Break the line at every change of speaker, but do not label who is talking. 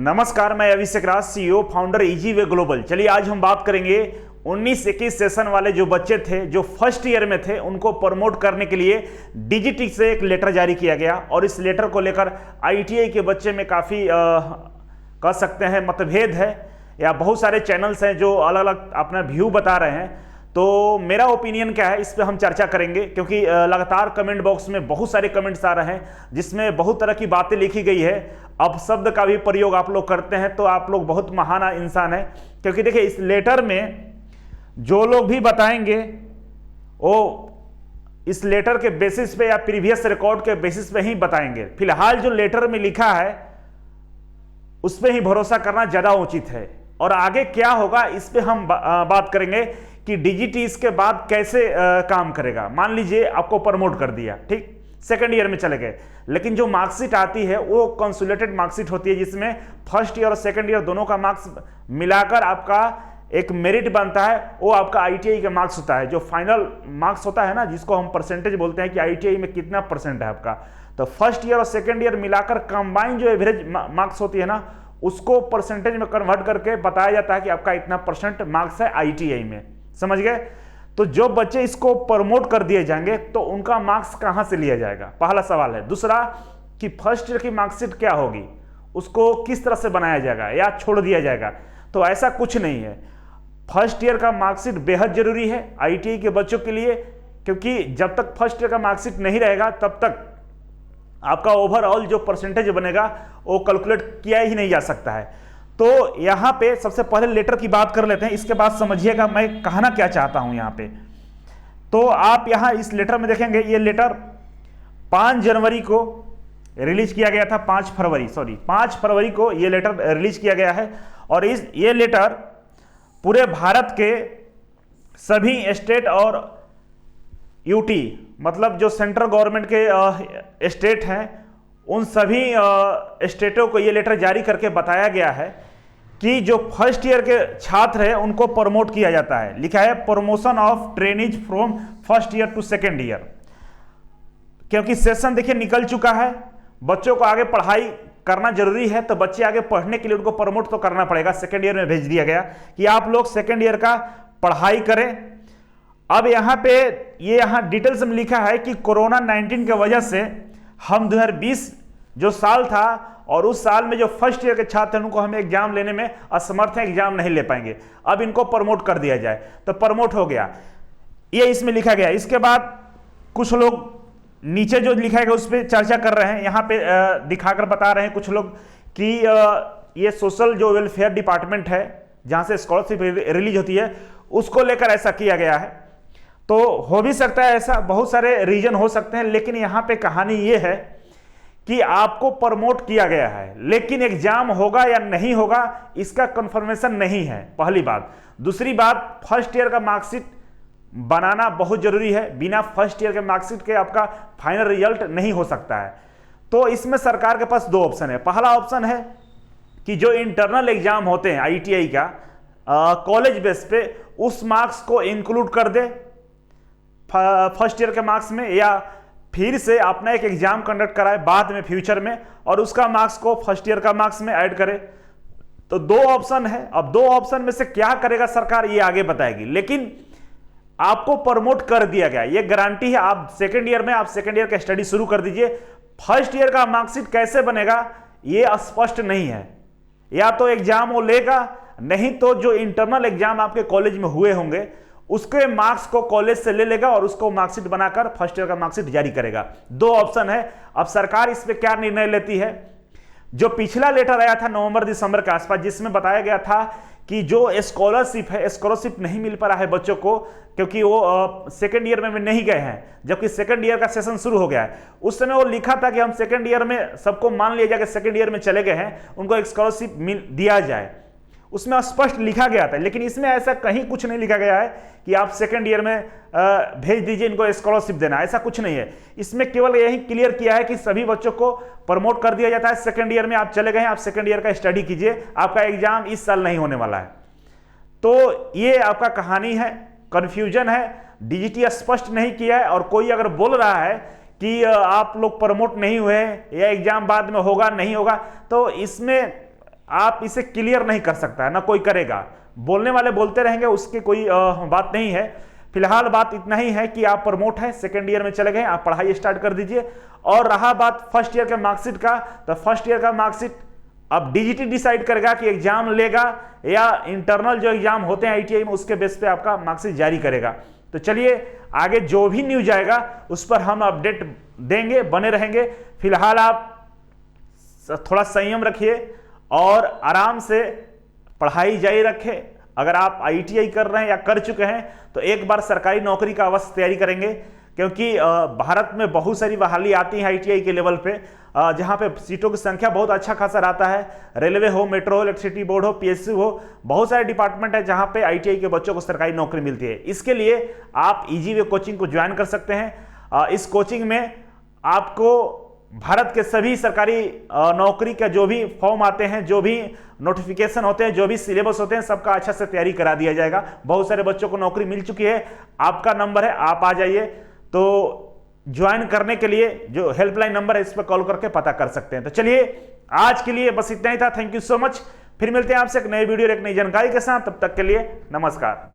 नमस्कार, मैं Abhishek Raj, CEO founder easy way global. चलिए आज हम बात करेंगे 19-21 सेशन वाले जो बच्चे थे जो फर्स्ट ईयर में थे उनको प्रमोट करने के लिए डीजीटी से एक लेटर जारी किया गया और इस लेटर को लेकर आईटीआई के बच्चे में काफ़ी कह सकते हैं मतभेद है या बहुत सारे चैनल्स हैं जो अलग अलग अपना व्यू बता रहे हैं। तो मेरा ओपिनियन क्या है इस पर हम चर्चा करेंगे, क्योंकि लगातार कमेंट बॉक्स में बहुत सारे कमेंट्स आ रहे हैं जिसमें बहुत तरह की बातें लिखी गई है। अपशब्द का भी प्रयोग आप लोग करते हैं तो आप लोग बहुत महान इंसान है, क्योंकि देखिए इस लेटर में जो लोग भी बताएंगे वो इस लेटर के बेसिस पे या प्रीवियस रिकॉर्ड के बेसिस पे ही बताएंगे। फिलहाल जो लेटर में लिखा है उस पर ही भरोसा करना ज़्यादा उचित है और आगे क्या होगा इस पे हम बात करेंगे कि डीजीटी इसके बाद कैसे काम करेगा। मान लीजिए आपको प्रमोट कर दिया, ठीक, सेकंड ईयर में चले गए, लेकिन जो मार्कशीट आती है वो कंसोलिडेटेड मार्कशीट होती है जिसमें फर्स्ट ईयर और सेकंड ईयर दोनों का मार्क्स मिलाकर आपका एक मेरिट बनता है। वो आपका आईटीआई का मार्क्स होता है, जो फाइनल मार्क्स होता है ना, जिसको हम परसेंटेज बोलते हैं कि आईटीआई में कितना परसेंट है आपका। तो फर्स्ट ईयर और सेकंड ईयर मिलाकर कंबाइन जो एवरेज मार्क्स होती है ना, उसको परसेंटेज में कन्वर्ट करके बताया जाता है कि आपका इतना परसेंट मार्क्स है आईटीआई में। समझ गए? तो जो बच्चे इसको प्रमोट कर दिए जाएंगे तो उनका मार्क्स कहां से लिया जाएगा, पहला सवाल है। दूसरा कि फर्स्ट ईयर की मार्कशीट क्या होगी, उसको किस तरह से बनाया जाएगा या छोड़ दिया जाएगा। तो ऐसा कुछ नहीं है। फर्स्ट ईयर का मार्कशीट बेहद जरूरी है आईटीआई के बच्चों के लिए, क्योंकि जब तक फर्स्ट ईयर का मार्कशीट नहीं रहेगा तब तक आपका ओवरऑल जो परसेंटेज बनेगा वो कैलकुलेट किया ही नहीं जा सकता है। तो यहां पे सबसे पहले लेटर की बात कर लेते हैं, इसके बाद समझिएगा मैं कहना क्या चाहता हूं यहां पे। तो आप यहां इस लेटर में देखेंगे, ये लेटर 5 जनवरी को रिलीज किया गया था, 5 फरवरी को ये लेटर रिलीज किया गया है। और ये लेटर पूरे भारत के सभी स्टेट और यूटी, मतलब जो सेंट्रल गवर्नमेंट के स्टेट हैं, उन सभी स्टेटों को ये लेटर जारी करके बताया गया है कि जो फर्स्ट ईयर के छात्र हैं उनको प्रमोट किया जाता है। लिखा है promotion of trainees from first year to second year. क्योंकि सेशन देखिए निकल चुका है, बच्चों को आगे पढ़ाई करना जरूरी है, तो बच्चे आगे पढ़ने के लिए उनको प्रमोट तो करना पड़ेगा। सेकेंड ईयर में भेज दिया गया कि आप लोग सेकेंड ईयर का पढ़ाई करें। अब यहाँ पे यहाँ डिटेल्स में लिखा है कि कोरोना 19 की वजह से हम 2020 जो साल था और उस साल में जो फर्स्ट ईयर के छात्र हैं उनको हम एग्जाम लेने में असमर्थ हैं, एग्जाम नहीं ले पाएंगे। अब इनको प्रमोट कर दिया जाए, तो प्रमोट हो गया, ये इसमें लिखा गया। इसके बाद कुछ लोग नीचे जो लिखा गया उस पर चर्चा कर रहे हैं, यहाँ पे दिखाकर बता रहे हैं कुछ लोग कि ये सोशल जो वेलफेयर डिपार्टमेंट है जहाँ से स्कॉलरशिप रिलीज होती है उसको लेकर ऐसा किया गया है। तो हो भी सकता है ऐसा, बहुत सारे रीजन हो सकते हैं, लेकिन यहाँ पे कहानी ये है कि आपको प्रमोट किया गया है, लेकिन एग्जाम होगा या नहीं होगा इसका कंफर्मेशन नहीं है, पहली बात। दूसरी बात, फर्स्ट ईयर का मार्कशीट बनाना बहुत जरूरी है। बिना फर्स्ट ईयर के मार्कशीट के आपका फाइनल रिजल्ट नहीं हो सकता है। तो इसमें सरकार के पास 2 ऑप्शन है। पहला ऑप्शन है कि जो इंटरनल एग्जाम होते हैं आईटीआई का कॉलेज बेस पे, उस मार्क्स को इंक्लूड कर दे फर्स्ट ईयर के मार्क्स में, या फिर से अपना एक एग्जाम कंडक्ट कराए बाद में फ्यूचर में और उसका मार्क्स को फर्स्ट ईयर का मार्क्स में ऐड करे। तो 2 ऑप्शन है। अब 2 ऑप्शन में से क्या करेगा सरकार ये आगे बताएगी, लेकिन आपको प्रमोट कर दिया गया, ये गारंटी है। आप सेकंड ईयर में आप सेकंड ईयर का स्टडी शुरू कर दीजिए। फर्स्ट ईयर का मार्कशीट कैसे बनेगा ये स्पष्ट नहीं है, या तो एग्जाम वो लेगा, नहीं तो जो इंटरनल एग्जाम आपके कॉलेज में हुए होंगे उसके मार्क्स को कॉलेज से ले लेगा और उसको मार्कशीट बनाकर फर्स्ट ईयर का मार्कशीट जारी करेगा। 2 ऑप्शन है। अब सरकार इस पे क्या निर्णय लेती है। जो पिछला लेटर आया था नवंबर-दिसंबर के आसपास, जिसमें बताया गया था कि जो स्कॉलरशिप है, स्कॉलरशिप नहीं मिल पा रहा है बच्चों को, क्योंकि वो सेकंड ईयर में नहीं गए हैं, जबकि सेकंड ईयर का सेशन शुरू हो गया है। उस समय वो लिखा था कि हम सेकंड ईयर में सबको मान लिया जाए कि सेकंड ईयर में चले गए हैं, उनको एक स्कॉलरशिप दिया जाए, उसमें स्पष्ट लिखा गया था। लेकिन इसमें ऐसा कहीं कुछ नहीं लिखा गया है कि आप सेकंड ईयर में भेज दीजिए, इनको स्कॉलरशिप देना, ऐसा कुछ नहीं है। इसमें केवल यही क्लियर किया है कि सभी बच्चों को प्रमोट कर दिया जाता है। सेकंड ईयर में आप चले गए हैं, आप सेकंड ईयर का स्टडी कीजिए, आपका एग्जाम इस साल नहीं होने वाला है। तो ये आपका कहानी है, कंफ्यूजन है, डीजीटी स्पष्ट नहीं किया है। और कोई अगर बोल रहा है कि आप लोग प्रमोट नहीं हुए या एग्जाम बाद में होगा नहीं होगा, तो इसमें आप इसे क्लियर नहीं कर सकता है, ना कोई करेगा। बोलने वाले बोलते रहेंगे, उसकी कोई बात नहीं है। फिलहाल बात इतना ही है कि आप प्रमोट है, सेकेंड ईयर में चले गए, आप पढ़ाई स्टार्ट कर दीजिए। और रहा बात फर्स्ट ईयर के मार्कशीट का, तो फर्स्ट ईयर का मार्कशीट अब डीजीटी डिसाइड करेगा कि एग्जाम लेगा या इंटरनल जो एग्जाम होते हैं आईटीआई में उसके बेस पे आपका मार्कशीट जारी करेगा। तो चलिए आगे जो भी न्यूज आएगा उस पर हम अपडेट देंगे, बने रहेंगे। फिलहाल आप थोड़ा संयम रखिए और आराम से पढ़ाई जारी रखें। अगर आप आईटीआई कर रहे हैं या कर चुके हैं तो एक बार सरकारी नौकरी का अवश्य तैयारी करेंगे, क्योंकि भारत में बहुत सारी बहाली आती है आईटीआई के लेवल पे, जहां पे सीटों की संख्या बहुत अच्छा खासा रहता है। रेलवे हो, मेट्रो हो, इलेक्ट्रिसिटी बोर्ड हो, पीएसयू हो, बहुत सारे डिपार्टमेंट है जहां पे आईटीआई के बच्चों को सरकारी नौकरी मिलती है। इसके लिए आप इजी वे कोचिंग को ज्वाइन कर सकते हैं। इस कोचिंग में आपको भारत के सभी सरकारी नौकरी का जो भी फॉर्म आते हैं, जो भी नोटिफिकेशन होते हैं, जो भी सिलेबस होते हैं, सबका अच्छा से तैयारी करा दिया जाएगा। बहुत सारे बच्चों को नौकरी मिल चुकी है। आपका नंबर है, आप आ जाइए। तो ज्वाइन करने के लिए जो हेल्पलाइन नंबर है इस पर कॉल करके पता कर सकते हैं। तो चलिए आज के लिए बस इतना ही था। Thank you so much. फिर मिलते हैं आपसे एक नई वीडियो और एक नई जानकारी के साथ। तब तक के लिए नमस्कार।